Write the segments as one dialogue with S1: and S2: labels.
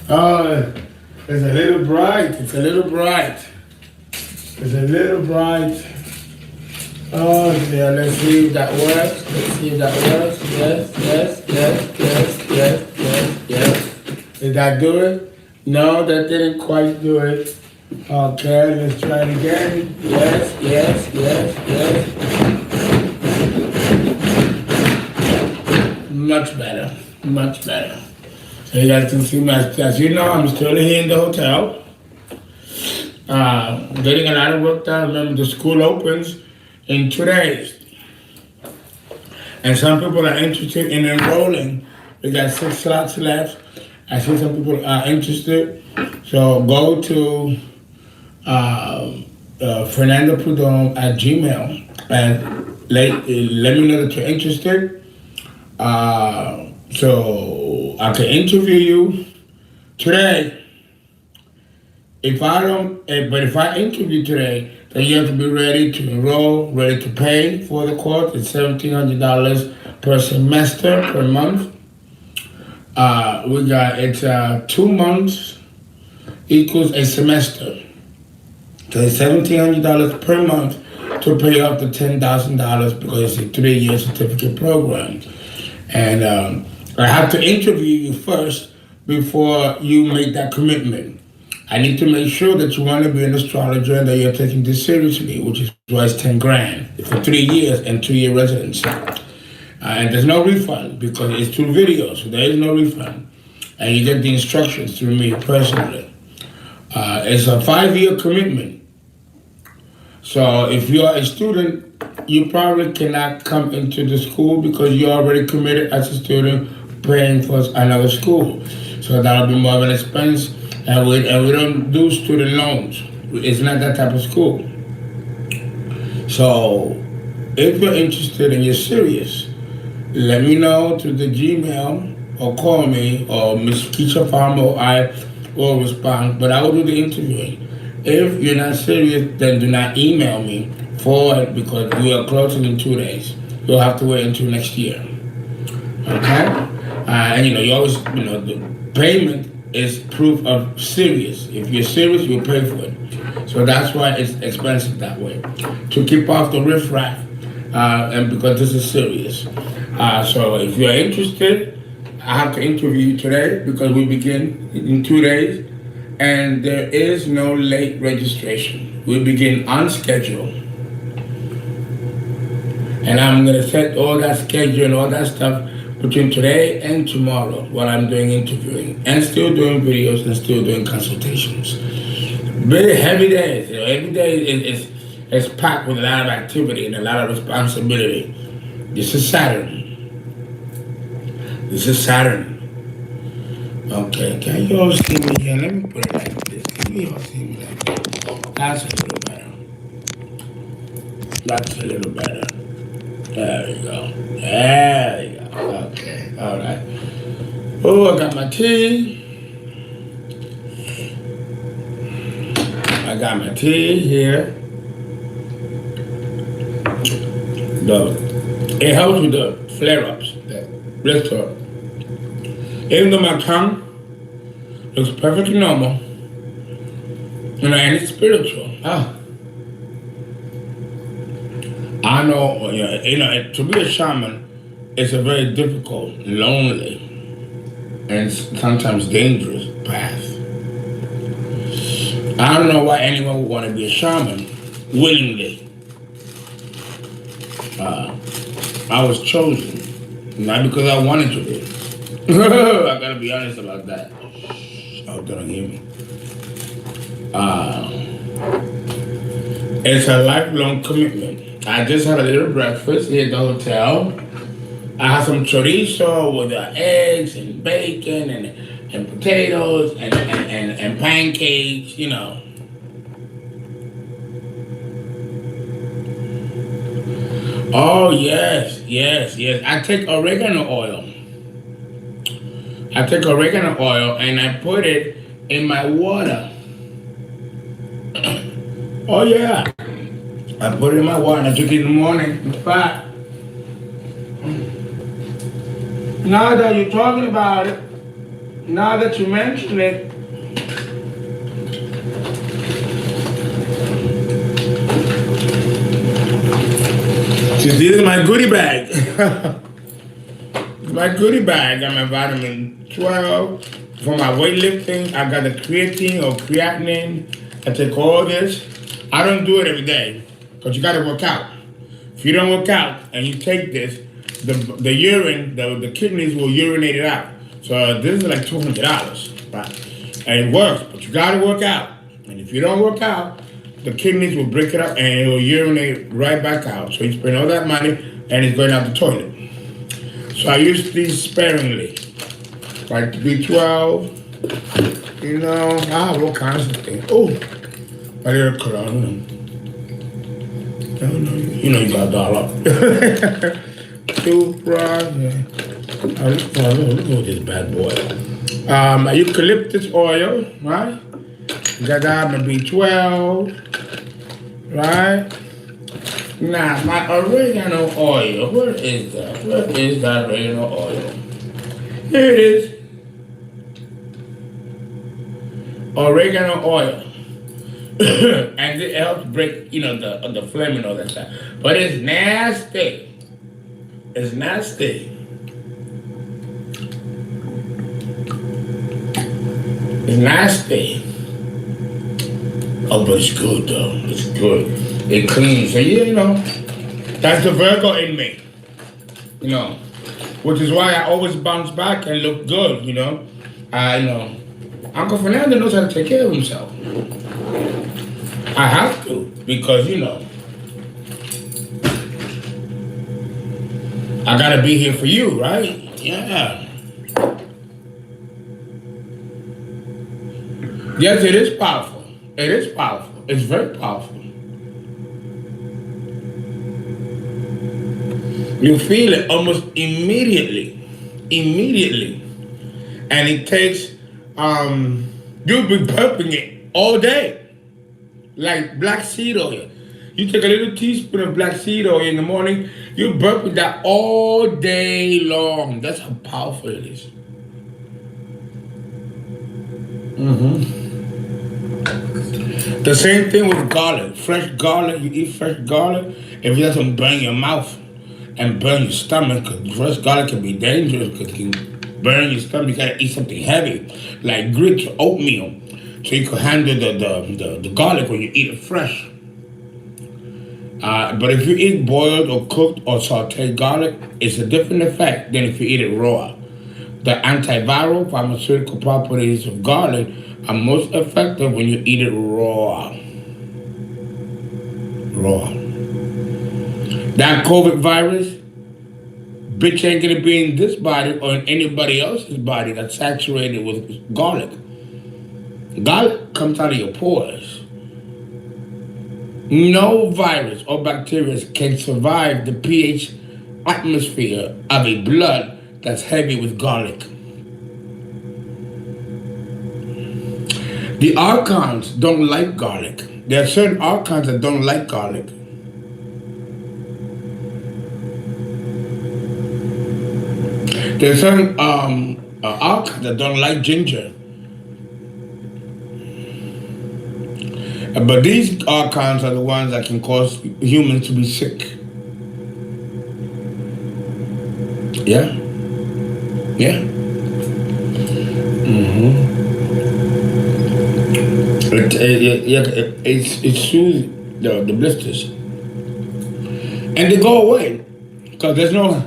S1: Oh, it's a little bright. It's a little bright. It's a little bright. Oh, yeah, let's see if that works. Let's see if that works. Yes, yes, yes, yes, yes, yes, yes. Did that do it? No, that didn't quite do it. Okay, let's try it again. Yes, yes, yes, yes. Much better, much better. So you guys can see my, as you know, I'm still here in the hotel. Getting a lot of work done. Remember, the school opens in 2 days. And some people are interested in enrolling. We got 6 slots left. I see some people are interested. So go to Fernando Prudhomme at Gmail and let me know that you're interested. So I can interview you today. If I interview today, then you have to be ready to enroll, ready to pay for the course. It's $1,700 per semester, per month. It's 2 months equals a semester. So it's $1,700 per month to pay off the $10,000 because it's a 3-year certificate program. And I have to interview you first before you make that commitment. I need to make sure that you want to be an astrologer and that you're taking this seriously, which is why it's $10,000 for 3 years and 2-year residency. And there's no refund because it's through video, so there is no refund. And you get the instructions through me personally. It's a 5-year commitment. So if you are a student, you probably cannot come into the school because you're already committed as a student paying for another school. So that'll be more of an expense. And we don't do student loans. It's not that type of school. So if you're interested and you're serious, let me know through the Gmail or call me or Miss Keisha Farmer. I will respond, but I will do the interviewing. If you're not serious, then do not email me for it because we are closing in 2 days. You'll have to wait until next year. Okay? And you always, the payment is proof of serious. If you're serious, you'll pay for it. So that's why it's expensive that way. To keep off the riffraff, and because this is serious. So if you're interested, I have to interview you today because we begin in 2 days. And there is no late registration. We begin on schedule. And I'm gonna set all that schedule and all that stuff between today and tomorrow while I'm doing interviewing and still doing videos and still doing consultations. Very heavy days. Every day is packed with a lot of activity and a lot of responsibility. This is Saturn. This is Saturn. Okay, can you all see me here? Let me put it like this. Can you all see me like this? That's a little better. That's a little better. There we go. There we go. Okay, all right. Oh, I got my tea. I got my tea here. It helps with the flare-ups, the blisters. Even though my tongue looks perfectly normal, and it's spiritual. I know, to be a shaman, it's a very difficult, lonely, and sometimes dangerous path. I don't know why anyone would want to be a shaman willingly. I was chosen, not because I wanted to be. I gotta be honest about that. Oh, don't hear me. It's a lifelong commitment. I just had a little breakfast here at the hotel. I had some chorizo with eggs and bacon and potatoes and pancakes, Oh, yes. I take oregano oil. And I put it in my water. Oh, yeah. I put it in my water and I took it in the morning. It's fat. Now that you're talking about it, now that you mention it, see, this is my goodie bag. My goodie bag. I got my vitamin 12 for my weightlifting. I got the creatine or creatinine. I take all this. I don't do it every day because you got to work out. If you don't work out and you take this, the urine, the kidneys will urinate it out. So this is like $200, right? And it works, but you got to work out. And if you don't work out, the kidneys will break it up and it will urinate right back out. So you spend all that money and it's going out the toilet. So I use these sparingly, like B12, you know, I have all kinds of things. Oh, my little corona. You know you got a dollar. Toothbrush, yeah. Look at this bad boy. Eucalyptus oil, right? You got that, my B12, right? Now, my oregano oil, where is that? Where is that oregano oil? Here it is. Oregano oil. And it helps break, you know, the phlegm and all that stuff. But it's nasty. It's nasty. It's nasty. Oh, but it's good though. It's good. It cleans. So yeah, you know, that's the Virgo in me. You know, which is why I always bounce back and look good. You know, you know, Uncle Fernando knows how to take care of himself. I have to, because, you know, I gotta be here for you, right? Yeah. Yes, it is powerful. It is powerful. It's very powerful. You feel it almost immediately. Immediately. And it takes, you'll be burping it all day. Like black seed oil. You take a little teaspoon of black seed oil in the morning, you burp with that all day long. That's how powerful it is. The same thing with garlic. Fresh garlic, you eat fresh garlic, if it doesn't burn your mouth and burn your stomach, because fresh garlic can be dangerous because it can burn your stomach. You gotta eat something heavy, like grits or oatmeal. So you can handle the garlic when you eat it fresh. But if you eat boiled or cooked or sauteed garlic, it's a different effect than if you eat it raw. The antiviral pharmaceutical properties of garlic are most effective when you eat it raw. Raw. That COVID virus, bitch ain't gonna be in this body or in anybody else's body that's saturated with garlic. Garlic comes out of your pores. No virus or bacteria can survive the pH atmosphere of a blood that's heavy with garlic. The archons don't like garlic. There are certain archons that don't like garlic. There are certain archons that don't like ginger. But these archons are the ones that can cause humans to be sick. Yeah. Yeah. It soothes the blisters. And they go away. Because there's no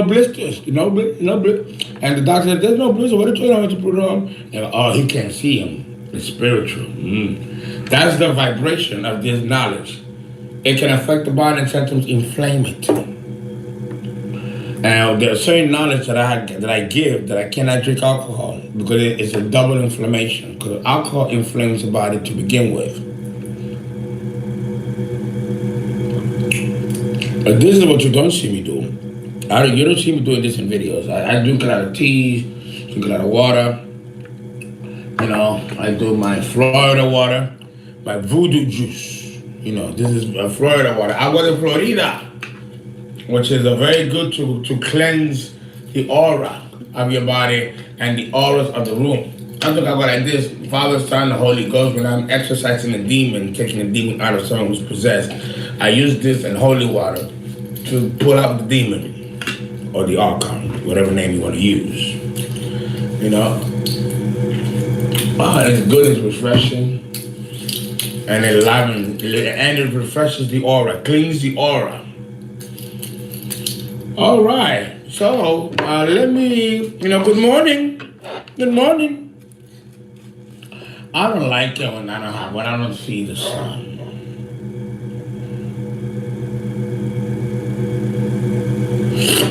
S1: blisters. And the doctor said, there's no blisters. What are you talking about, Mr. Prudhomme? Oh, he can't see them. It's spiritual. That's the vibration of this knowledge. It can affect the body and sometimes inflame it. Now, there are certain knowledge that I give that I cannot drink alcohol because it's a double inflammation. Because alcohol inflames the body to begin with. But this is what you don't see me do. You don't see me doing this in videos. I drink a lot of teas, drink a lot of water. You know, I do my Florida water, my voodoo juice. You know, this is Florida water. I was in Florida, which is a very good to cleanse the aura of your body and the auras of the room. I think I go like this: Father, Son, the Holy Ghost. When I'm exorcising a demon, taking a demon out of someone who's possessed, I use this and holy water to pull out the demon or the archon, whatever name you want to use. You know, it's good, it's refreshing, and it enlivens, and it refreshes the aura, cleans the aura. All right, so let me, good morning. Good morning. I don't like it when I don't see the sun.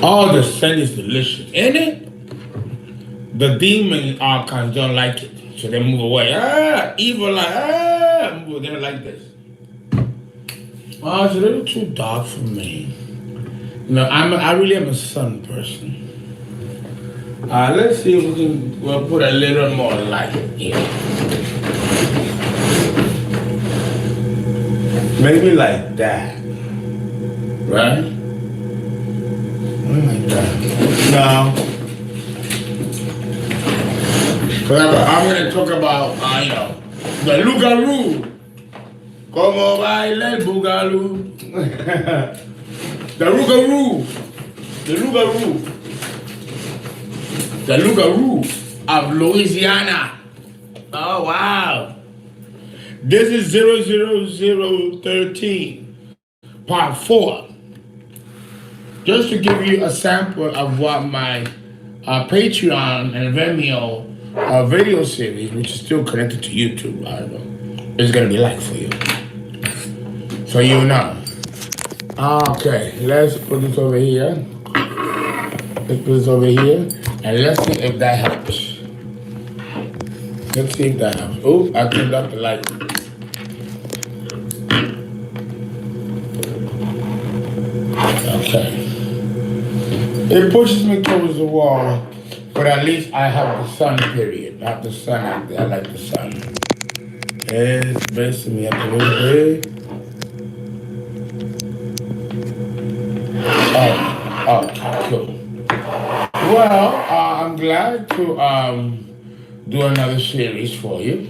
S1: Oh, the sun is delicious, isn't it? The demon archons don't like it, so they move away. Evil, move. They're like this. Oh, it's a little too dark for me. I really am a sun person. Let's see if we'll put a little more light here. Maybe like that, right? Like that. Now, I'm going to talk about, the LOUE. Como baila el bugaloo. The LOUE. The LOUE of Louisiana. Oh, wow. This is 00013, part 4. Just to give you a sample of what my Patreon and Vimeo video series, which is still connected to YouTube, is going to be like for you. So you know. Okay, let's put this over here. And let's see if that helps. Let's see if that helps. Oh, I turned up the light. Okay. It pushes me towards the wall, but at least I have the sun, period. I have the sun out there. I like the sun. It's basing me up a little bit. Oh, okay, cool. Well, I'm glad to do another series for you.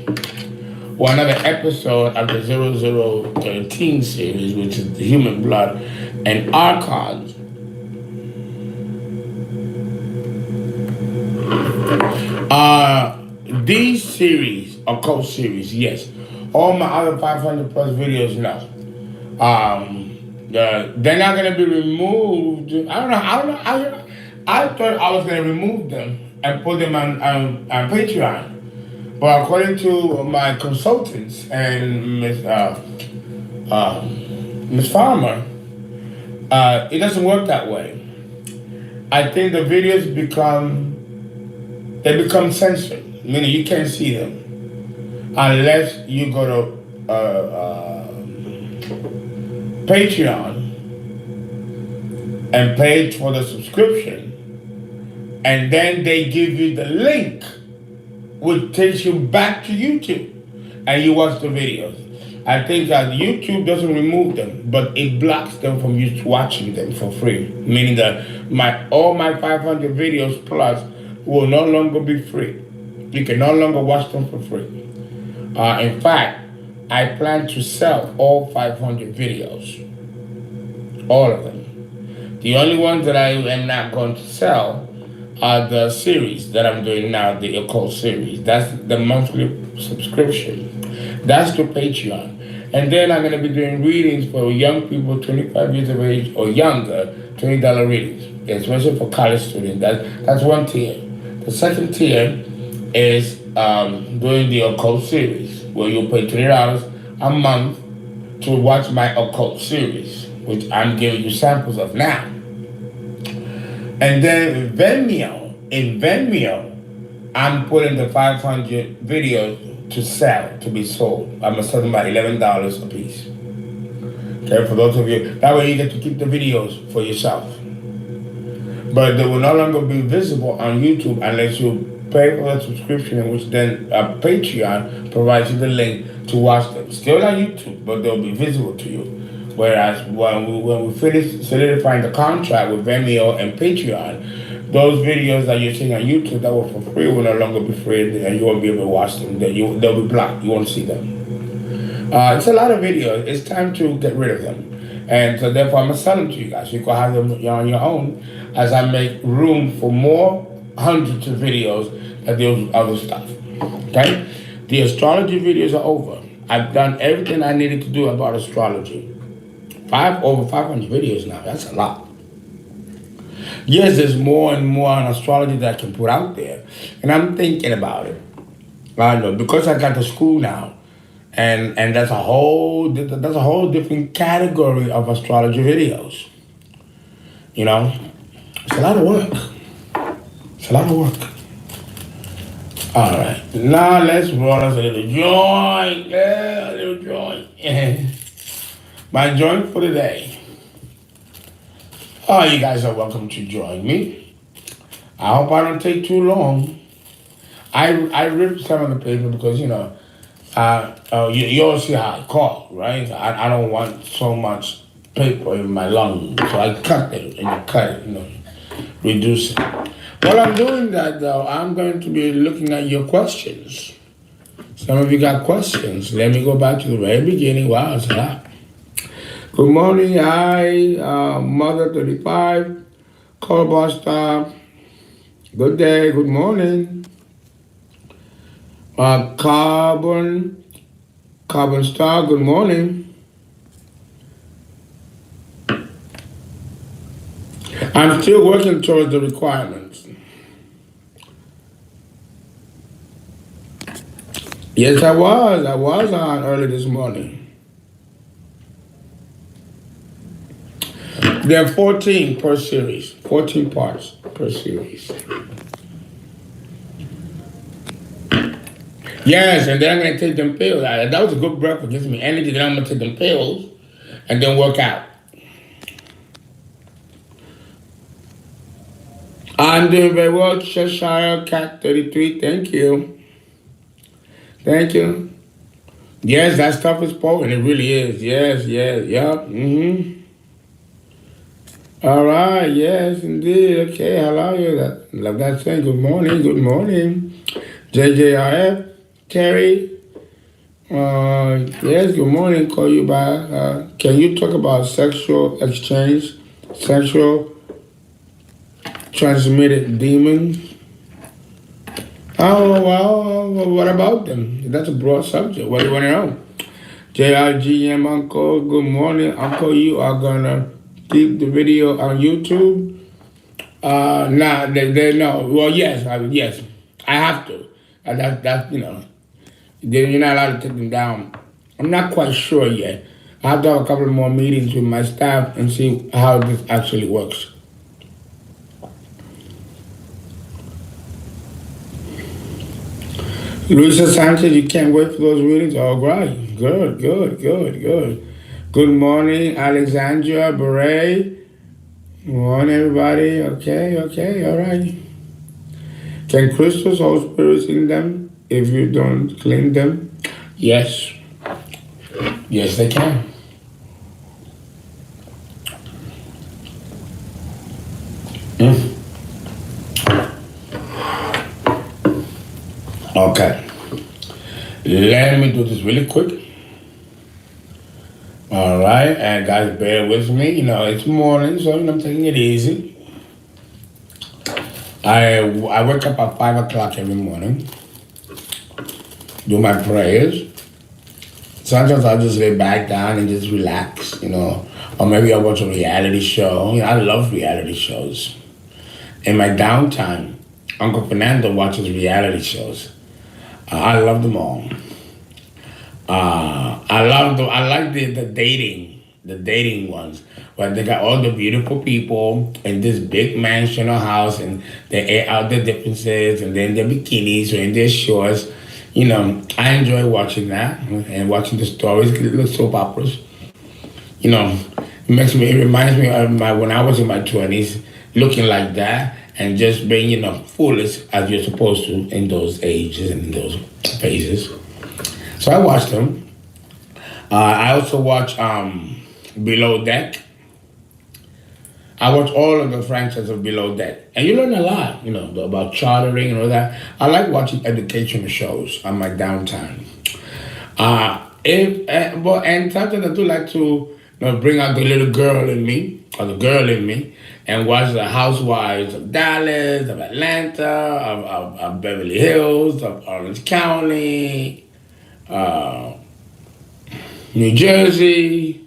S1: Or another episode of the 0013 series, which is the human blood and archons. These series, occult series, yes. All my other 500 plus videos, no. They're not going to be removed. I don't know. I thought I was going to remove them and put them on Patreon. But according to my consultants and Miss Farmer, it doesn't work that way. I think the videos become censored, meaning you can't see them unless you go to Patreon and pay for the subscription, and then they give you the link, which takes you back to YouTube, and you watch the videos. I think that YouTube doesn't remove them, but it blocks them from you watching them for free, meaning that all my 500 videos plus will no longer be free. You can no longer watch them for free. In fact, I plan to sell all 500 videos, all of them. The only ones that I am not going to sell are the series that I'm doing now, the occult series. That's the monthly subscription. That's the Patreon. And then I'm going to be doing readings for young people, 25 years of age or younger, $20 readings, especially for college students. That's one tier. The second tier is doing the occult series, where you pay $20 a month to watch my occult series, which I'm giving you samples of now. And then in Vimeo, I'm putting the 500 videos to sell, to be sold. I'm gonna sell them at $11 a piece. Okay, for those of you, that way you get to keep the videos for yourself. But they will no longer be visible on YouTube unless you pay for the subscription, in which then Patreon provides you the link to watch them. Still on YouTube, but they'll be visible to you Whereas when we finish solidifying the contract with Vimeo and Patreon, those videos that you're seeing on YouTube that were for free will no longer be free, and you won't be able to watch them. They'll be blocked. You won't see them. It's a lot of videos. It's time to get rid of them. And so therefore I'm going to sell them to you guys. You can have them on your own as I make room for more hundreds of videos of those other stuff. Okay? The astrology videos are over. I've done everything I needed to do about astrology. Over 500 videos now. That's a lot. Yes, there's more and more on astrology that I can put out there. And I'm thinking about it. I know, because I got the school now. And that's a whole different category of astrology videos. You know, it's a lot of work. It's a lot of work. All right, now let's roll us a little joint. Yeah, a little joint. My joint for today. Oh, you guys are welcome to join me. I hope I don't take too long. I ripped some of the paper because, you know, you all see how I cough, right? I don't want so much paper in my lungs, so I cut it, and you cut it, you know, reduce it. While I'm doing that, though, I'm going to be looking at your questions. Some of you got questions. Let me go back to the very beginning. Wow, it's a lot. Good morning, Mother 35, Colbuster. Good day, good morning. Carbon Star, good morning. I'm still working towards the requirements. Yes, I was on early this morning. There are 14 per series, 14 parts per series. Yes, and then I'm going to take them pills. That was a good breakfast. Gives me energy. Then I'm going to take them pills and then work out. I'm doing very well, Cheshire Cat 33. Thank you. Thank you. Yes, that stuff is potent. It really is. Yes, yep. All right, yes, indeed. Okay, hello. Love that saying. Good morning. JJRF. Terry, yes, good morning, call you back. Can you talk about sexual exchange, sexual transmitted demons? Oh, well, what about them? That's a broad subject. What do you want to know? JRGM Uncle, good morning. Uncle, you are going to keep the video on YouTube? No. Well, yes, I have to. That's, you know. Then you're not allowed to take them down. I'm not quite sure yet. I have to have a couple of more meetings with my staff and see how this actually works. Luisa Sanchez, you can't wait for those readings? Oh, great. Good. Good morning, Alexandra Beret. Good morning, everybody. Okay, all right. Can crystals hold spirits in them if you don't clean them? Yes. Yes, they can. Okay. Let me do this really quick. All right, and guys, bear with me. You know, it's morning, so I'm taking it easy. I wake up at 5 o'clock every morning, do my prayers. Sometimes I'll just lay back down and just relax, you know, or maybe I'll watch a reality show. You know, I love reality shows. In my downtime, Uncle Fernando watches reality shows. I love them all. I like the dating ones, where they got all the beautiful people in this big mansion or house, and they air out their differences, and then their bikinis or in their shorts. You know, I enjoy watching that and watching the stories, little soap operas. You know, it reminds me of when I was in my 20s, looking like that and just being, you know, foolish as you're supposed to in those ages and in those phases. So I watched them. I also watch Below Deck. I watch all of the franchises of Below Deck, and you learn a lot, about chartering and all that. I like watching educational shows on my downtime. And sometimes I do like to, bring out the little girl in me or the girl in me, and watch the Housewives of Dallas, of Atlanta, of Beverly Hills, of Orange County, uh, New Jersey.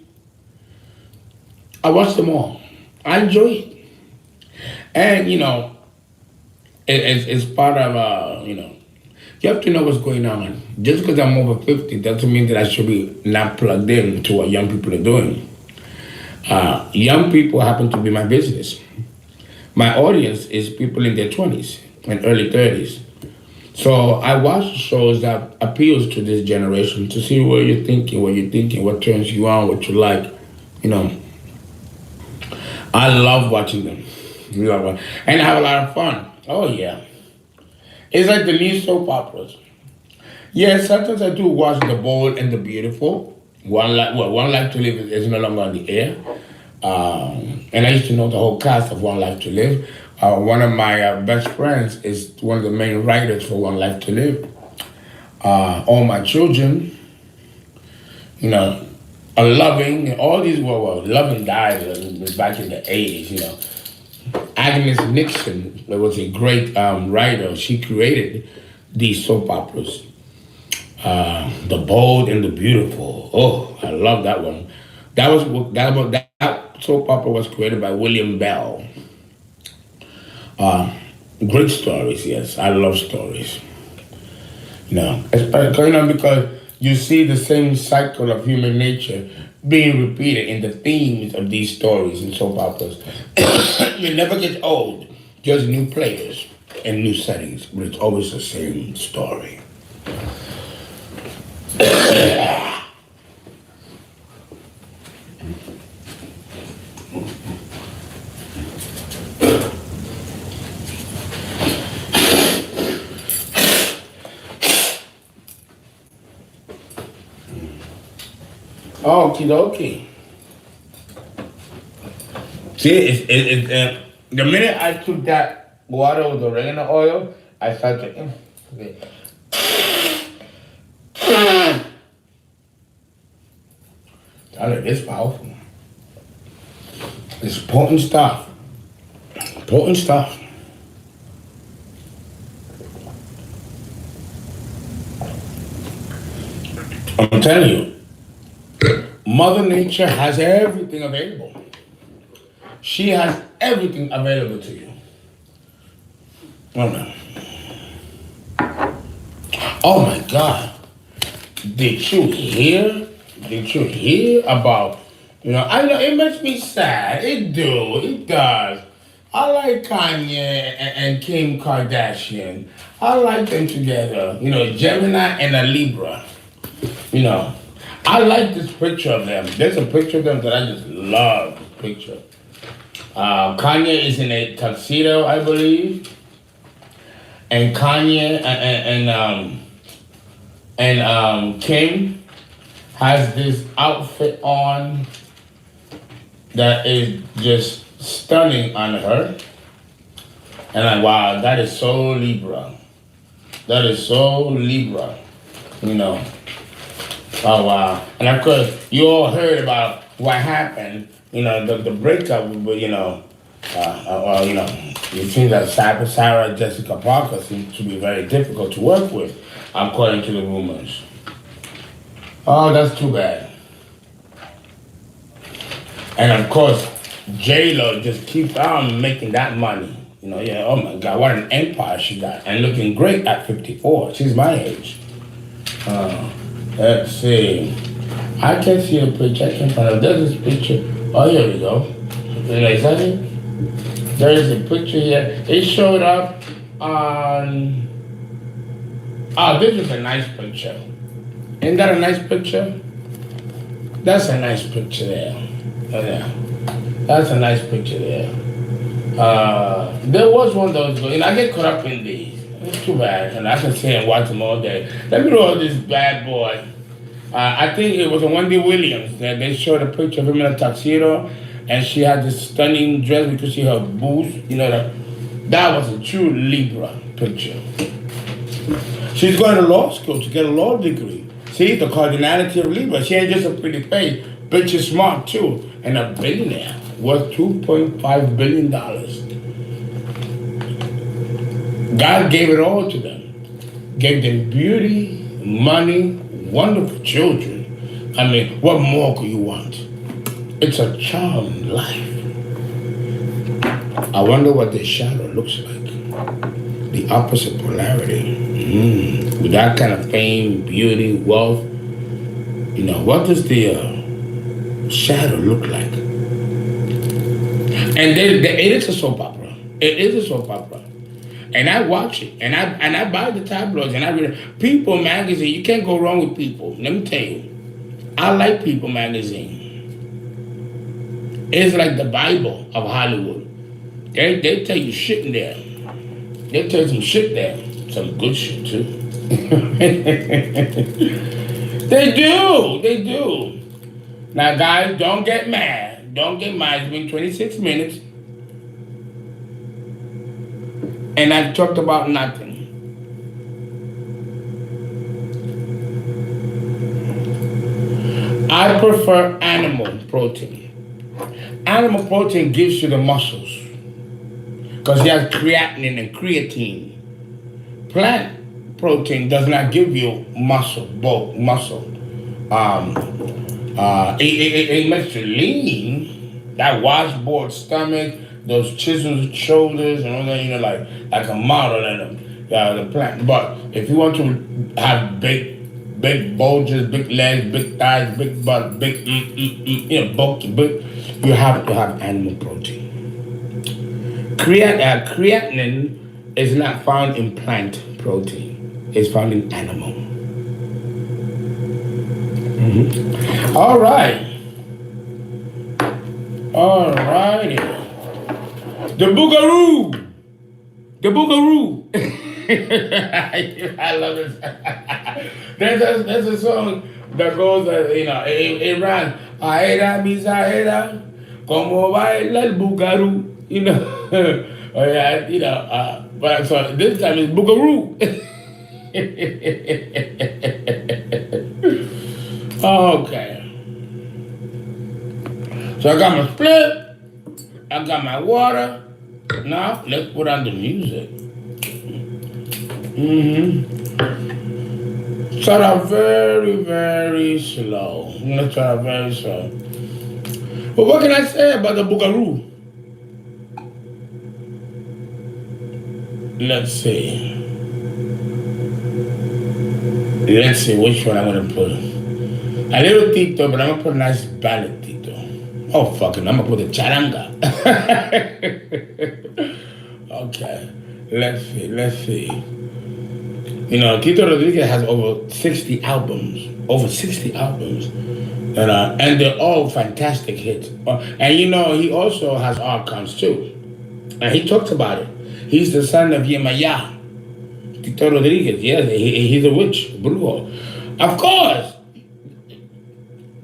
S1: I watch them all. I enjoy it. And, it's part of, you have to know what's going on. Just because I'm over 50 doesn't mean that I should be not plugged in to what young people are doing. Young people happen to be my business. My audience is people in their 20s and early 30s. So I watch shows that appeals to this generation to see what you're thinking, what turns you on, what you like, I love watching them. And I have a lot of fun. Oh, yeah. It's like the new soap operas. Yeah, sometimes I do watch The Bold and the Beautiful. One Life to Live is no longer on the air. And I used to know the whole cast of One Life to Live. One of my best friends is one of the main writers for One Life to Live. All my children, are loving, all these loving died back in the 80s, Agnes Nixon was a great writer. She created these soap operas. The Bold and the Beautiful. Oh, I love that one. That soap opera was created by William Bell. Great stories, yes. I love stories. Because you see the same cycle of human nature being repeated in the themes of these stories and soap operas. It never gets old. Just new players and new settings, but it's always the same story. Okie dokie. See, the minute I took that water with oregano oil, I started. Okay. It's powerful. It's potent stuff. Potent stuff. I'm telling you. Mother Nature has everything available. She has everything available to you. Oh, no. Oh my God. Did you hear about, I know it makes me sad. It does. I like Kanye and Kim Kardashian. I like them together. Gemini and a Libra. I like this picture of them. There's a picture of them that I just love. Picture. Kanye is in a tuxedo, I believe, and Kanye and Kim has this outfit on that is just stunning on her, and wow, that is so Libra. That is so Libra. Oh, wow. And of course, you all heard about what happened, the breakup, it seems that Sarah Jessica Parker seems to be very difficult to work with, according to the rumors. Oh, that's too bad. And of course, J-Lo just keeps on making that money. Oh my God, what an empire she got. And looking great at 54. She's my age. Let's see. I can see a picture. I can find out. There's this picture. Oh, here we go. Is that it? There is a picture here. It showed up on. Oh, this is a nice picture. Ain't that a nice picture? That's a nice picture there. Oh, yeah. That's a nice picture there. There was one that was good, and I get caught up in these. It's too bad, and I can sit and watch them all day. Let me roll this bad boy. I think it was a Wendy Williams that they showed a picture of him in a tuxedo, and she had this stunning dress because she had boobs. You know that was a true Libra picture. She's going to law school to get a law degree. See the cardinality of Libra. She ain't just a pretty face, but she's smart too, and a billionaire worth $2.5 billion. God gave it all to them. Gave them beauty, money, wonderful children. I mean, what more could you want? It's a charmed life. I wonder what the shadow looks like. The opposite polarity. With that kind of fame, beauty, wealth, you know, what does the shadow look like? And it is a soap opera. It is a soap opera. And I watch it, and I buy the tabloids, and I read it. People magazine, you can't go wrong with People. Let me tell you, I like People magazine. It's like the Bible of Hollywood. They tell you shit in there. They tell you some shit there, some good shit too. They do. Now, guys, don't get mad. Don't get mad. It's been 26 minutes. And I've talked about nothing. I prefer animal protein. Animal protein gives you the muscles because it has creatinine and creatine. Plant protein does not give you muscle, bulk, muscle. It makes you lean. That washboard stomach, those chiseled shoulders, and all that, you know, like a model in the plant. But if you want to have big bulges, big legs, big thighs, big butt, big, you know, bulky, big, you have to have animal protein. Creatinine is not found in plant protein. It's found in animal. All right. All righty. The Boogaroo. The Boogaroo. I love it. There's a song that goes, you know, it runs. Aera misaera, como baila el Boogaroo. You know, you know, but so this time it's Boogaroo. Okay. So I got my split. I got my water. Now let's put on the music. Start out very, very slow. Let's start out very slow. But what can I say about the Boogaroo? Let's see. Let's see which one I'm gonna put. A little Tito, but I'm gonna put a nice ballad Tito. Oh fuck it, I'm gonna put a charanga. Okay, let's see. You know, Tito Rodriguez has over 60 albums. And they're all fantastic hits. And you know, he also has archons too. And he talks about it. He's the son of Yemaya. Tito Rodriguez, yes, he's a witch, brujo. Of course.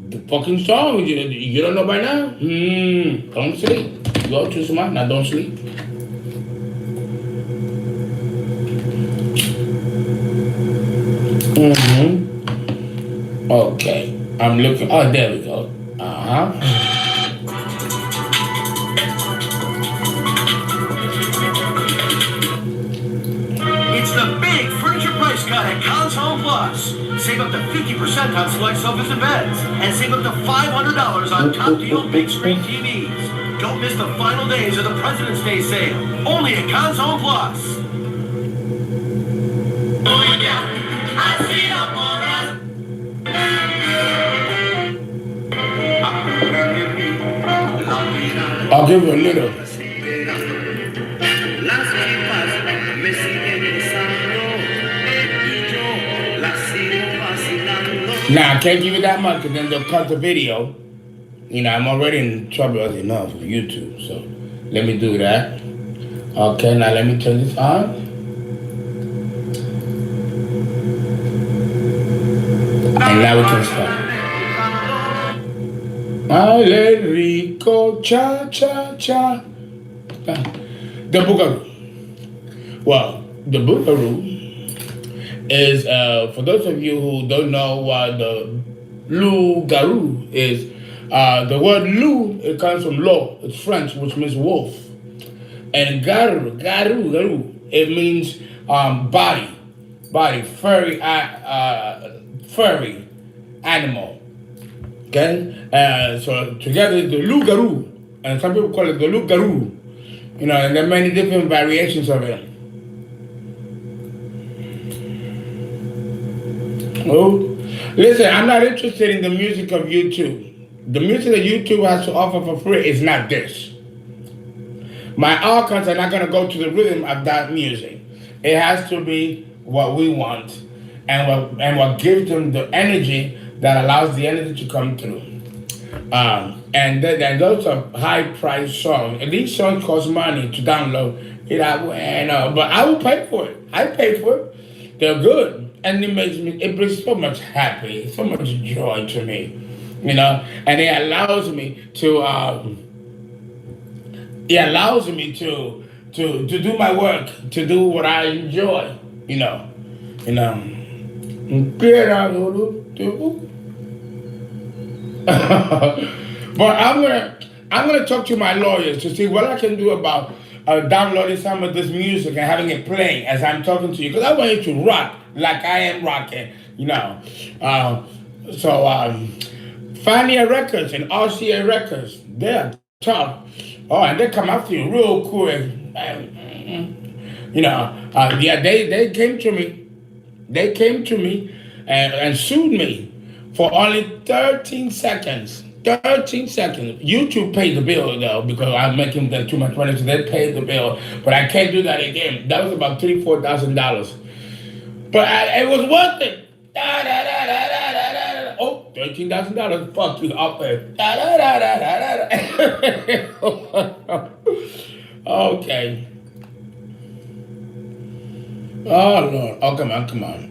S1: The fucking song, you don't know by now? Don't sleep. You're too smart, now don't sleep. Okay, I'm looking, oh, there we go.
S2: It's the big furniture price cut at CONSULTATION Plus. Save up to 50% on select sofas and beds, and save up to $500 on top-deal big screen TVs. Don't miss the final days of the President's Day sale. Only at CONSULTATION Plus. Oh yeah, I see the
S1: I'll give you a little. Now, I can't give you that much because then they'll cut the video. You know, I'm already in trouble enough with YouTube, so let me do that. Okay, now let me turn this on. And now we can start. Ale Rico, cha cha cha. The Boogaroo. Well, the Boogaroo is, for those of you who don't know what the loup-garou is, the word loup, it comes from loup, it's French, which means wolf. And garrou, it means body, furry animal. Okay? So together, the loup-garou, and some people call it the loup-garou, you know, and there are many different variations of it. Oh, listen, I'm not interested in the music of YouTube. The music that YouTube has to offer for free is not this. My archives are not going to go to the rhythm of that music. It has to be what we want and what gives them the energy that allows the energy to come through. And those are high-priced songs. And these songs cost money to download. But I will pay for it. I pay for it. They're good. And it brings so much happiness, so much joy to me, you know. And it allows me to do my work, to do what I enjoy, you know. But I'm gonna talk to my lawyers to see what I can do about downloading some of this music and having it playing as I'm talking to you, because I want you to rock like I am rocking, you know. Fania Records and RCA Records, they're tough. Oh, and they come after you real quick. You know, they came to me. They came to me and sued me for only 13 seconds. 13 seconds. YouTube paid the bill though, because I'm making them too much money, so they paid the bill. But I can't do that again. That was about $3,000-4,000. But it was worth it. Oh, $13,000. Fuck you up there. Okay. Oh Lord. Oh, come on.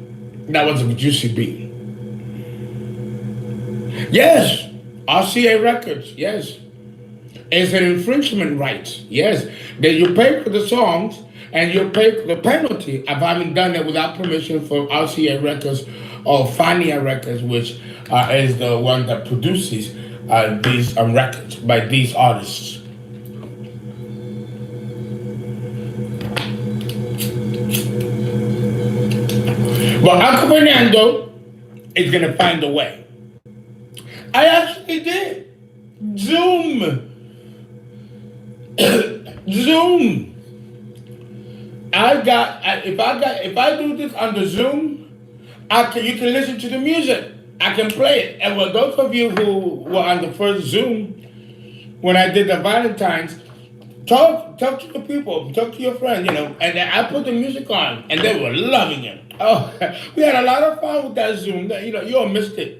S1: That was a juicy beat. Yes. RCA Records, yes. It's an infringement rights, yes. Then you pay for the songs and you pay the penalty of having done it without permission from RCA Records or Fania Records, which is the one that produces these records by these artists. But Uncle Fernando is gonna find a way. I actually did. Zoom. If I do this under Zoom, you can listen to the music. I can play it. And for those of you who were on the first Zoom, when I did the Valentine's, talk to the people, talk to your friends, you know, and I put the music on, and they were loving it. Oh, we had a lot of fun with that Zoom. You know, you all missed it.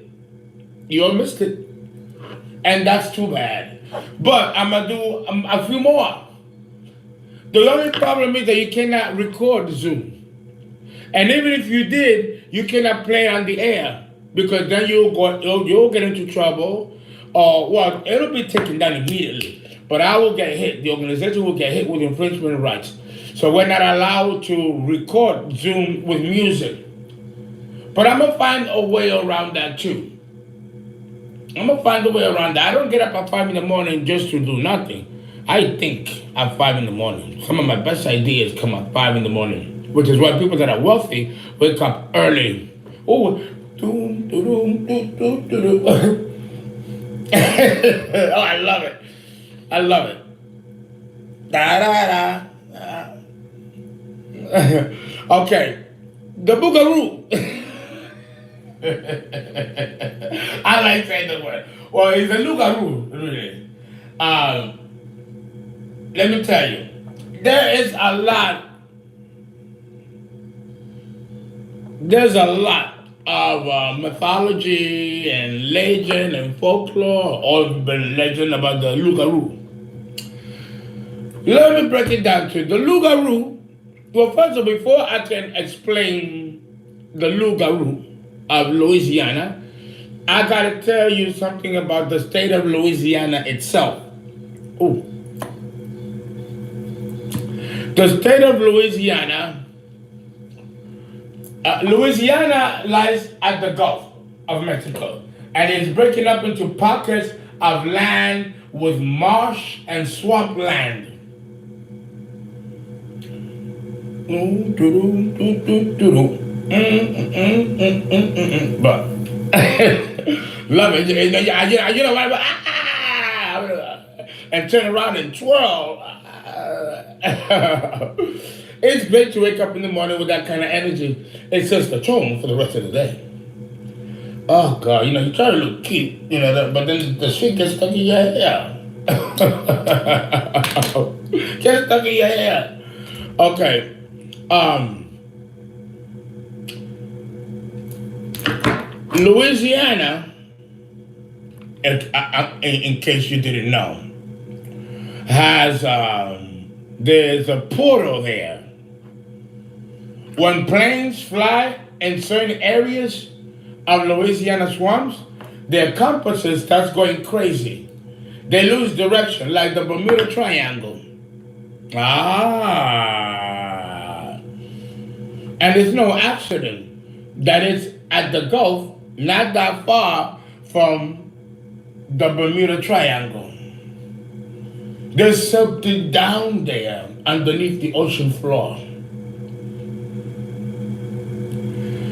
S1: And that's too bad. But I'm gonna do a few more. The only problem is that you cannot record Zoom. And even if you did, you cannot play on the air, because then you'll get into trouble, or well, it'll be taken down immediately. But I will get hit. The organization will get hit with infringement rights. So we're not allowed to record Zoom with music. But I'm gonna find a way around that too. I don't get up at 5 in the morning just to do nothing. I think at 5 in the morning. Some of my best ideas come at 5 in the morning, which is why people that are wealthy wake up early. Oh, oh, I love it. Okay, the Boogaroo. I like saying the word. Well, it's a loup-garou, really. Let me tell you, there's a lot of mythology and legend and folklore, all the legend about the loup-garou. Let me break it down to you. The loup-garou, well, first of all, before I can explain the loup-garou of Louisiana, I gotta tell you something about the state of Louisiana itself. Ooh. The state of Louisiana, Louisiana lies at the Gulf of Mexico and is breaking up into pockets of land with marsh and swamp land. But love it. You know what? And turn around and twirl. It's great to wake up in the morning with that kind of energy. It sets the tone for the rest of the day. Oh God, you know, you try to look cute, you know, but then the shit gets stuck in your hair. Gets stuck in your hair. Okay. Louisiana, in case you didn't know, has there's a portal there. When planes fly in certain areas of Louisiana swamps, their compasses starts going crazy. They lose direction, like the Bermuda Triangle. And it's no accident that it's at the Gulf, not that far from the Bermuda Triangle. There's something down there underneath the ocean floor.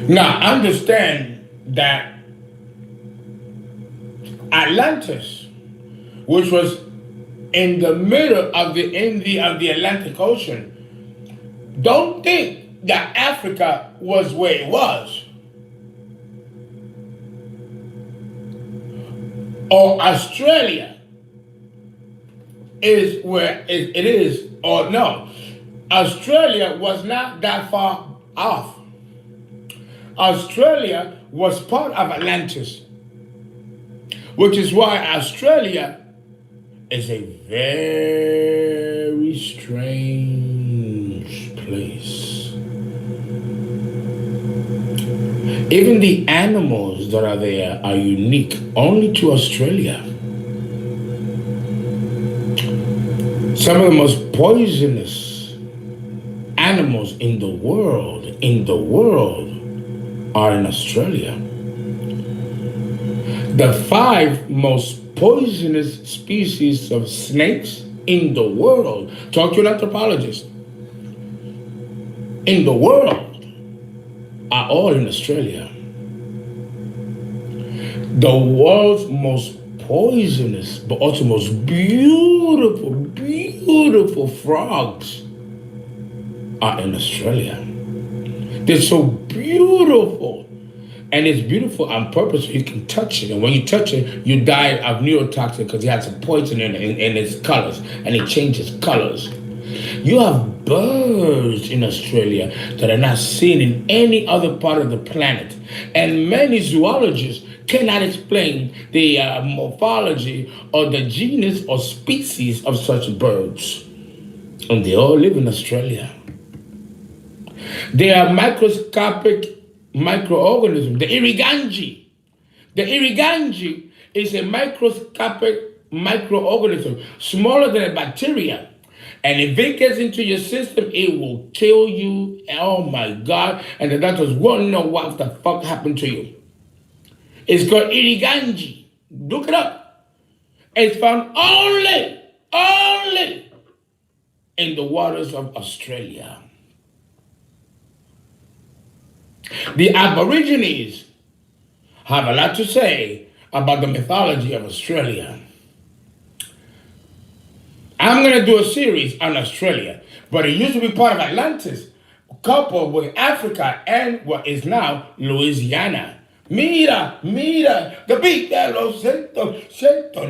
S1: Now, understand that Atlantis, which was in the middle of the Atlantic Ocean, don't think that Africa was where it was, or Australia is where it is, or no, Australia was not that far off. Australia was part of Atlantis, which is why Australia is a very strange place. Even the animals that are there are unique only to Australia. Some of the most poisonous animals in the world are in Australia. The 5 most poisonous species of snakes in the world, talk to an anthropologist, in the world are all in Australia. The world's most poisonous, but also most beautiful, beautiful frogs are in Australia. They're so beautiful. And it's beautiful on purpose so you can touch it. And when you touch it, you die of neurotoxin because it has a poison in its colors. And it changes colors. You have birds in Australia that are not seen in any other part of the planet. And many zoologists cannot explain the morphology or the genus or species of such birds. And they all live in Australia. They are microscopic microorganism, the irigangi. The irigangi is a microscopic microorganism, smaller than a bacteria. And if it gets into your system, it will kill you. Oh my God. And the doctors won't know what the fuck happened to you. It's called irigangi. Look it up. It's found only in the waters of Australia. The Aborigines have a lot to say about the mythology of Australia. I'm going to do a series on Australia, but it used to be part of Atlantis, coupled with Africa and what is now Louisiana. Mira, the big lo siento,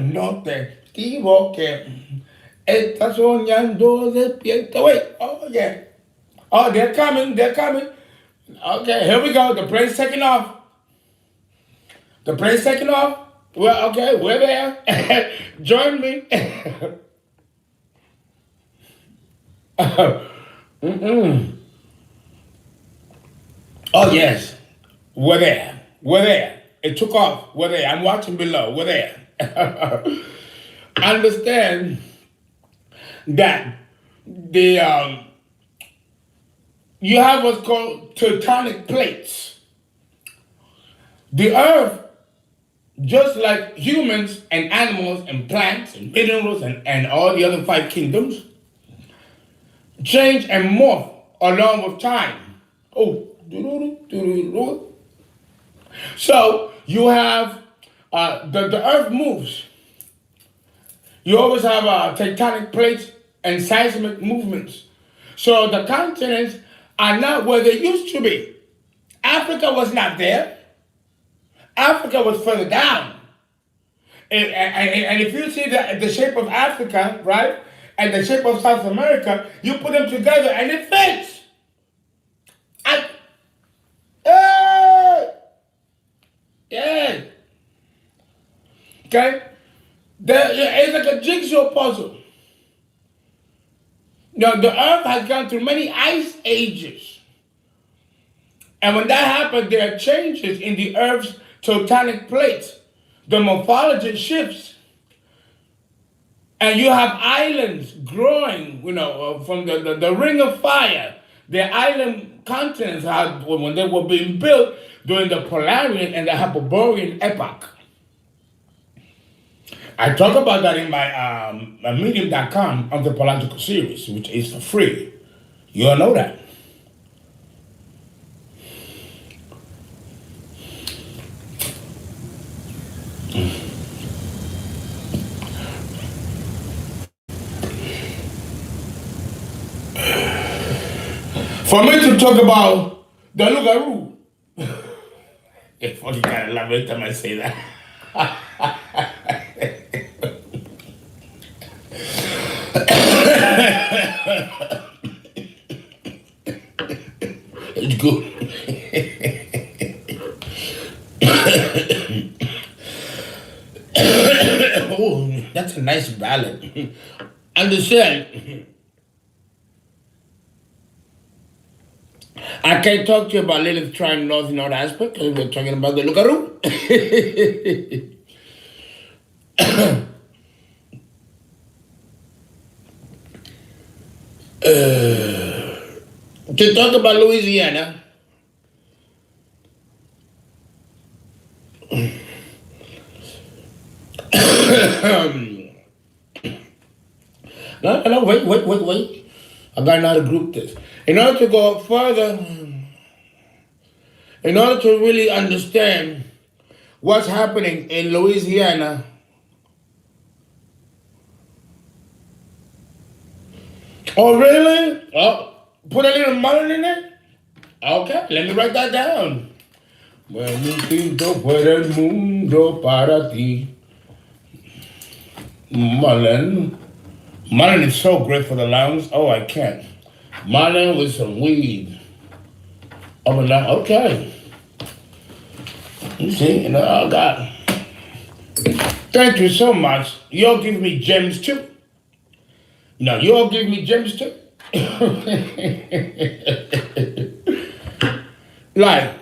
S1: no te equivoques. Estás soñando despierta. Wait, oh yeah. Oh, they're coming. Okay, here we go. The plane's taking off. Well, okay, we're there. Join me. Oh, yes. We're there. It took off. We're there. I'm watching below. We're there. Understand that you have what's called tectonic plates. The earth, just like humans and animals and plants and minerals and all the other 5 kingdoms, change and morph along with time. So you have the earth moves. You always have tectonic plates and seismic movements. So the continents are not where they used to be. Africa was not there. Africa was further down. And if you see the shape of Africa, right, and the shape of South America, you put them together and it fits. Yeah. Okay? It's like a jigsaw puzzle. Now, the earth has gone through many ice ages. And when that happens, there are changes in the earth's tectonic plates. The morphology shifts. And you have islands growing, from the ring of fire. The island continents, when they were being built during the Polarian and the Hyperborean epoch. I talk about that in my medium.com anthropological series, which is for free. You all know that. For me to talk about the LOUE, it's funny, kind of laugh every time I say that. It's good. Oh, that's a nice ballad. Understand? I can't talk to you about Lilith trying north in all aspect because we're talking about the LOUE. To talk about Louisiana, no, wait. I gotta know how to group this. In order to go further, in order to really understand what's happening in Louisiana, oh really? Oh, put a little mullen in it? Okay, let me write that down. Mundo fuera el mundo para ti. Mullen. Mullen is so great for the lungs. Oh, I can't. Mullen with some weed. Oh, no, okay. You see, oh God. Thank you so much. You all give me gems too. You all give me gems too. Like,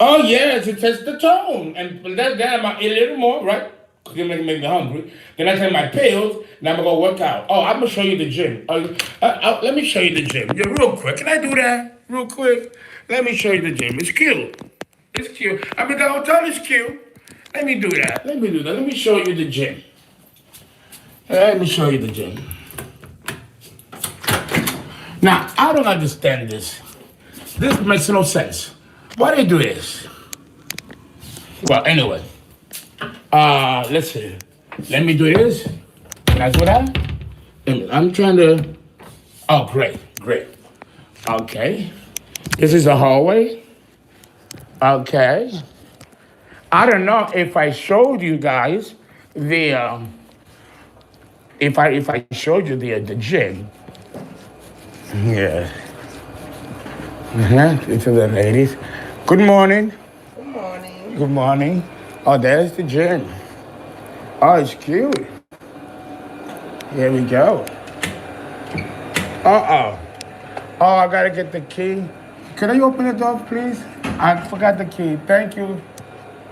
S1: oh yes, it sets the tone. And then I'm a little more, right? Because it make me hungry. Then I take my pills, and I'm going to go work out. Oh, I'm going to show you the gym. Let me show you the gym. Yeah, real quick. Can I do that? Real quick. Let me show you the gym. It's cute. It's cute. I mean, the hotel is cute. Let me do that. Let me show you the gym. Let me show you the gym. Now, I don't understand this. This makes no sense. Why do you do this? Well, anyway. Let's see. Let me do this. Can I do that? I'm trying to... Oh, great. Okay. This is a hallway. Okay. I don't know if I showed you guys the... If I showed you the gym. Yeah. It's the ladies. Good morning. Good morning. Oh, there's the gym. Oh, it's cute. Here we go. Oh, I gotta get the key. Can you open the door, please? I forgot the key. Thank you.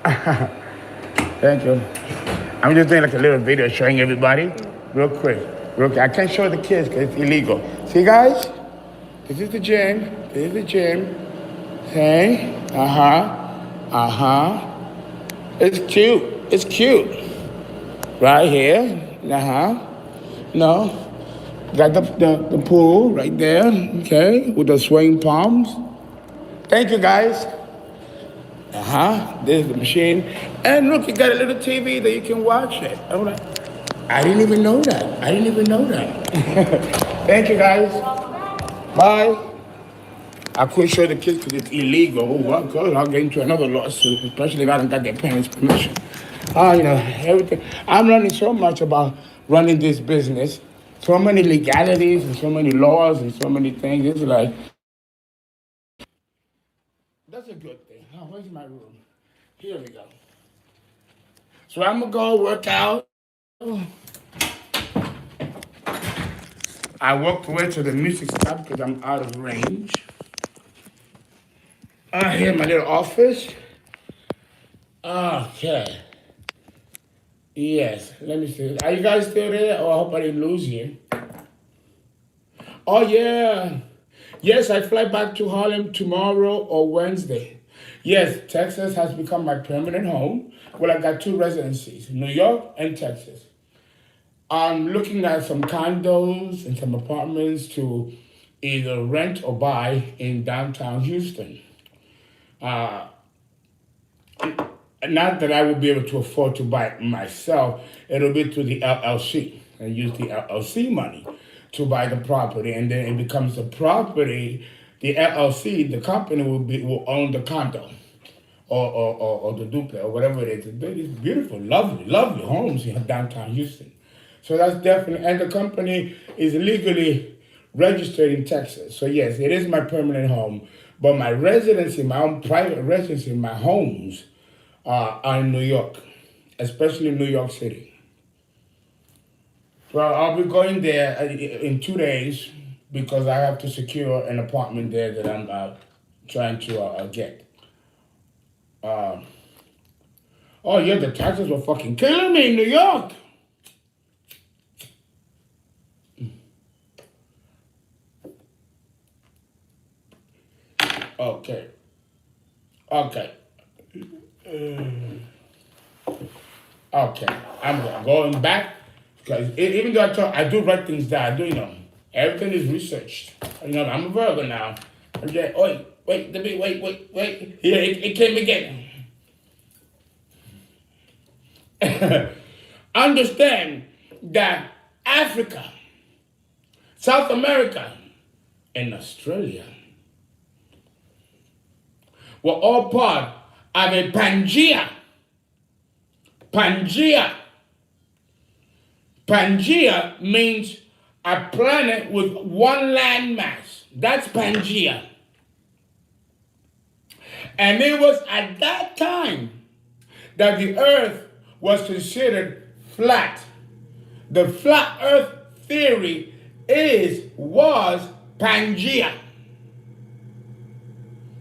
S1: Thank you. I'm just doing like a little video showing everybody, real quick. Real quick. I can't show the kids because it's illegal. See, guys? This is the gym. This is the gym. Okay. It's cute. It's cute. Right here. No. Got the pool right there. Okay. With the swing palms. Thank you, guys. There's the machine. And look, you got a little TV that you can watch it. I'm like, I didn't even know that. Thank you, guys. Bye. I couldn't show the kids because it's illegal. Oh, well, God, I'll get into another lawsuit, especially if I don't got their parents' permission. Everything. I'm learning so much about running this business. So many legalities and so many laws and so many things. It's like, that's a good thing. Oh, where's my room? Here we go. So I'm going to go work out. I walked away to the music stop because I'm out of range. Here's my little office. Okay. Yes, let me see. Are you guys still there? Oh, I hope I didn't lose you. Oh, yeah. Yes, I fly back to Harlem tomorrow or Wednesday. Yes, Texas has become my permanent home. Well, I got 2 residencies, New York and Texas. I'm looking at some condos and some apartments to either rent or buy in downtown Houston. Not that I will be able to afford to buy it myself. It'll be through the LLC and use the LLC money to buy the property, and then it becomes the property. The LLC, the company will own the condo or the duplex or whatever it is. It's beautiful, lovely homes in downtown Houston. So that's definitely, and the company is legally registered in Texas. So yes, it is my permanent home, but my residency, my own private residency, my homes are in New York, especially New York City. Well, I'll be going there in 2 days because I have to secure an apartment there that I'm trying to get. Oh yeah, the taxes were fucking killing me in New York. Okay. Okay, I'm going back because even though I do write things down, I do, everything is researched. I'm a Virgo now. Okay, wait, Here, it came again. Understand that Africa, South America, and Australia were all part of a Pangaea. Pangaea means a planet with one landmass. That's Pangaea. And it was at that time that the earth was considered flat. The flat earth theory was Pangaea.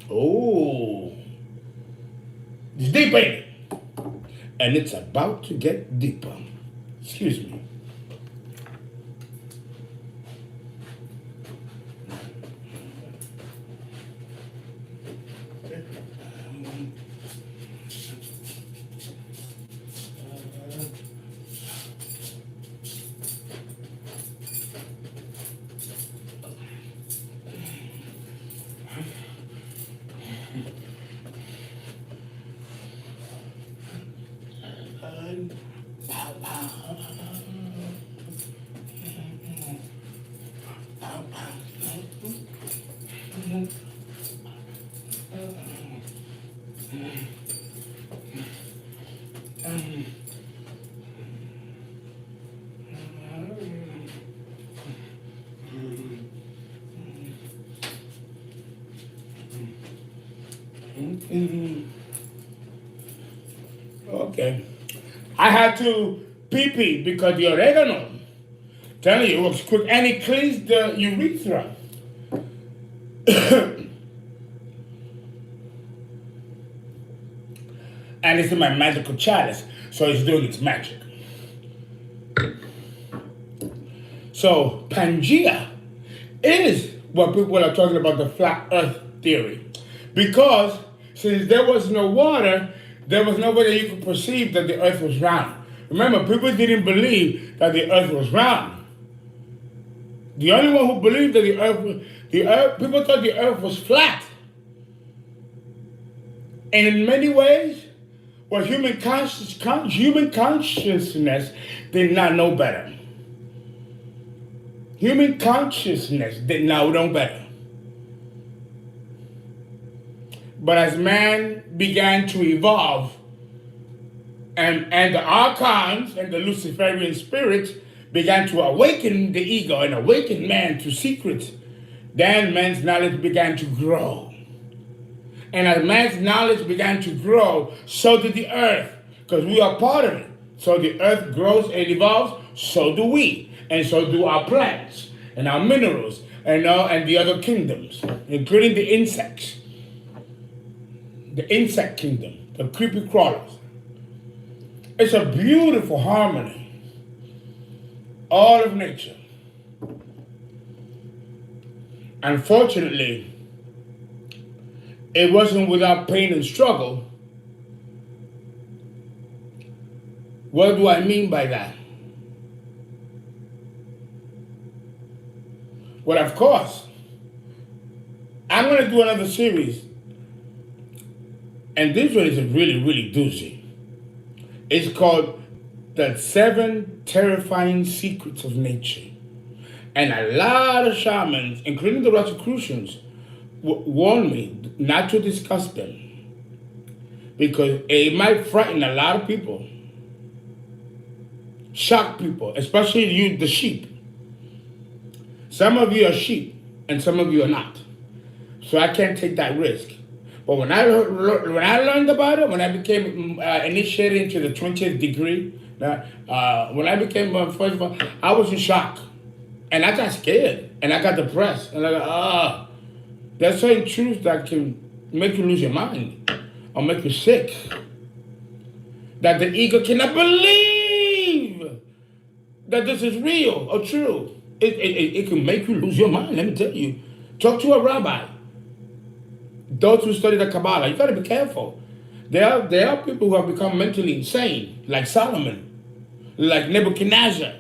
S1: Oh, it's deep, ain't it? And it's about to get deeper. Excuse me. Okay. I had to pee because the oregano, telling you, it works quick and it cleans the urethra. And it's in my magical chalice, so it's doing its magic. So Pangaea is what people are talking about, the flat earth theory. Because since there was no water, there was no way that you could perceive that the earth was round. Remember, people didn't believe that the earth was round. The only one who believed that people thought the earth was flat. And in many ways, well, human consciousness did not know better. Human consciousness did not know better. But as man began to evolve, and the archons and the Luciferian spirits began to awaken the ego and awaken man to secrets, then man's knowledge began to grow. And as man's knowledge began to grow, so did the earth, because we are part of it. So the earth grows and evolves, so do we. And so do our plants and our minerals and the other kingdoms, including the insects. The insect kingdom, the creepy crawlers. It's a beautiful harmony. All of nature. Unfortunately, it wasn't without pain and struggle. What do I mean by that? Well, of course, I'm going to do another series. And this one is really, really doozy. It's called The 7 Terrifying Secrets of Nature. And a lot of shamans, including the Rosicrucians, warned me not to discuss them. Because it might frighten a lot of people. Shock people, especially you, the sheep. Some of you are sheep, and some of you are not. So I can't take that risk. But when I learned about it, when I became initiated into the 20th degree, when I became first of all, I was in shock. And I got scared. And I got depressed. And I got, there's certain truths that can make you lose your mind or make you sick. That the ego cannot believe that this is real or true. It can make you lose your mind, let me tell you. Talk to a rabbi. Those who study the Kabbalah, you got to be careful. There are people who have become mentally insane, like Solomon, like Nebuchadnezzar.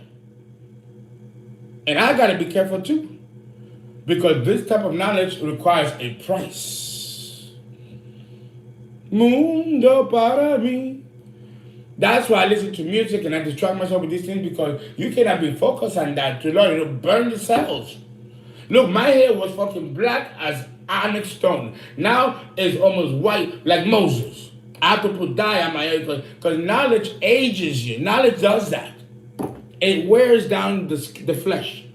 S1: And I got to be careful too, because this type of knowledge requires a price. Mundo para mí. That's why I listen to music and I distract myself with these things, because you cannot be focused on that to learn. It'll burn the cells. Look, my hair was fucking black as onyx stone. Now it's almost white like Moses. I have to put dye on my hair because knowledge ages you. Knowledge does that. It wears down the flesh.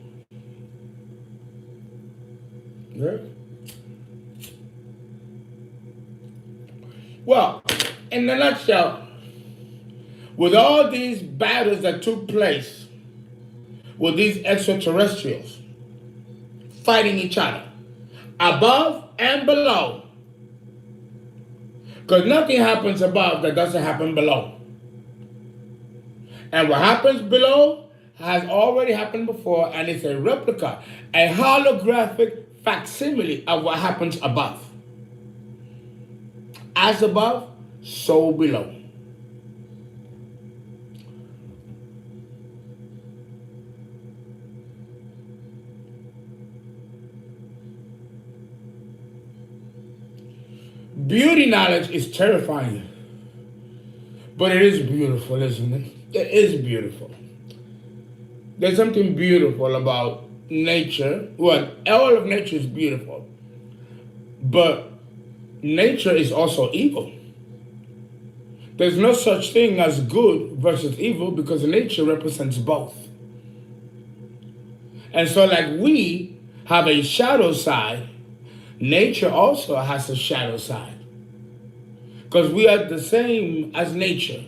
S1: Yeah. Well, in a nutshell, with all these battles that took place with these extraterrestrials fighting each other, above and below, because nothing happens above that doesn't happen below. And what happens below has already happened before, and it's a replica, a holographic facsimile of what happens above. As above, so below. Beauty knowledge is terrifying, but it is beautiful, isn't it? It is beautiful. There's something beautiful about nature. Well, all of nature is beautiful, but nature is also evil. There's no such thing as good versus evil, because nature represents both. And so like we have a shadow side, nature also has a shadow side. Because we are the same as nature.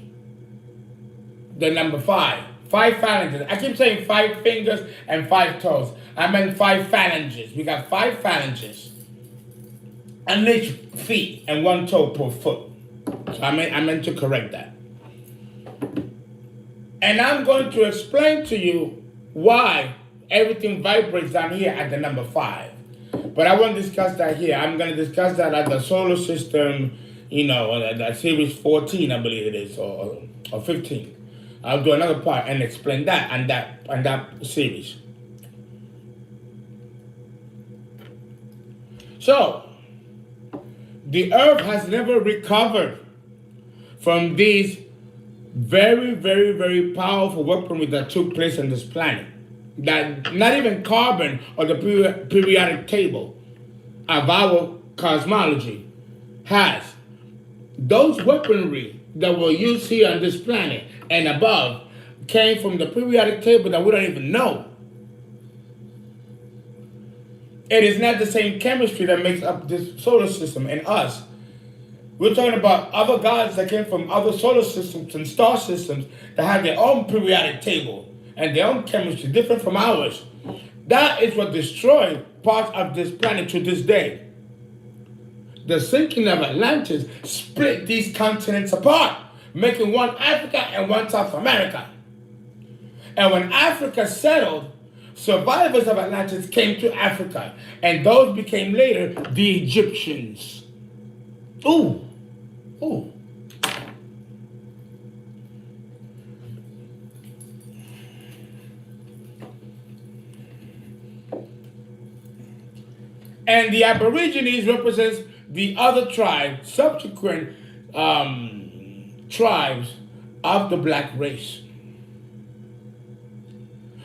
S1: The number 5. 5 phalanges. I keep saying 5 fingers and 5 toes. I meant 5 phalanges. We got 5 phalanges. And each feet and 1 toe per foot. So I meant to correct that. And I'm going to explain to you why everything vibrates down here at the number 5. But I won't discuss that here. I'm going to discuss that at the solar system, that series 14, I believe it is, or 15. I'll do another part and explain that and that series. So, the Earth has never recovered from these very, very, very powerful weaponry that took place on this planet. That not even carbon or the periodic table of our cosmology has. Those weaponry that were used here on this planet and above came from the periodic table that we don't even know. It is not the same chemistry that makes up this solar system and us. We're talking about other gods that came from other solar systems and star systems that have their own periodic table and their own chemistry different from ours. That is what destroyed parts of this planet to this day. The sinking of Atlantis split these continents apart, making one Africa and one South America. And when Africa settled, survivors of Atlantis came to Africa, and those became later the Egyptians. Ooh. And the Aborigines represents the other tribes, subsequent tribes of the black race,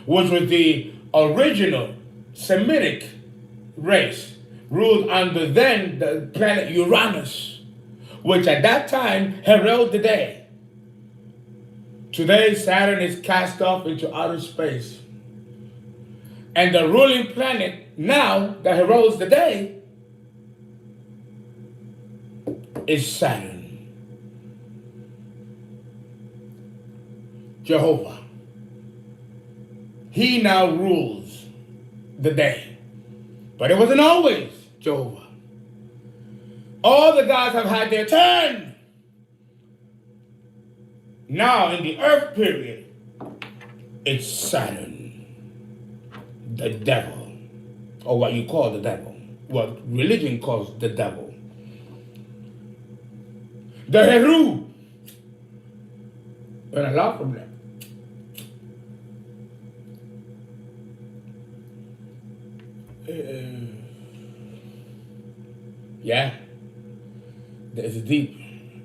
S1: which was the original Semitic race, ruled under then the planet Uranus, which at that time heralded the day. Today, Saturn is cast off into outer space. And the ruling planet now that heralds the day is Saturn. Jehovah. He now rules the day. But it wasn't always Jehovah. All the gods have had their turn. Now, in the Earth period, it's Saturn, the devil, or what you call the devil, what religion calls the devil. The GARROUE, and a lot of them. Yeah, it's deep.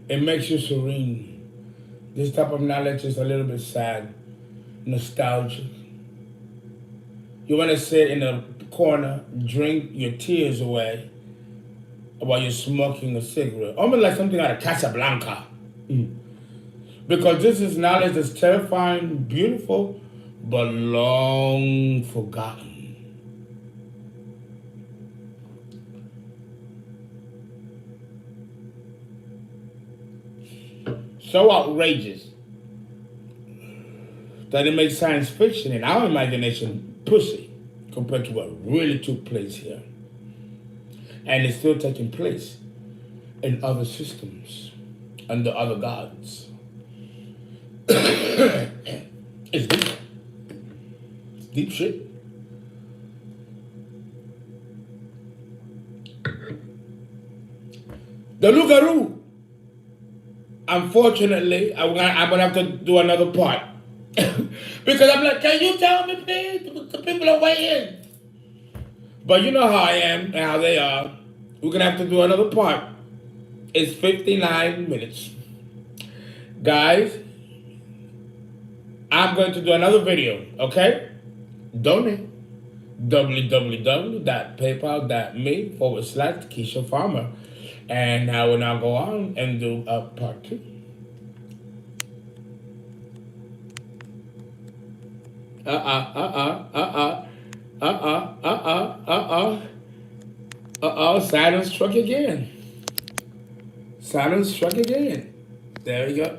S1: It makes you serene. This type of knowledge is a little bit sad, nostalgic. You want to sit in a corner, drink your tears away while you're smoking a cigarette. Almost like something out of Casablanca. Because this is knowledge that's terrifying, beautiful, but long forgotten. So outrageous that it makes science fiction and our imagination pussy compared to what really took place here. And it's still taking place in other systems, under other gods. It's deep. It's deep shit. The GARROUE. Unfortunately, I'm gonna have to do another part. Because I'm like, can you tell me, please? The people are waiting. But you know how I am and how they are. We're gonna have to do another part. It's 59 minutes. Guys, I'm going to do another video, okay? Donate. www.paypal.me/Keisha Farmer. And I will now go on and do a part 2. Saturn struck again. Saturn struck again. There we go.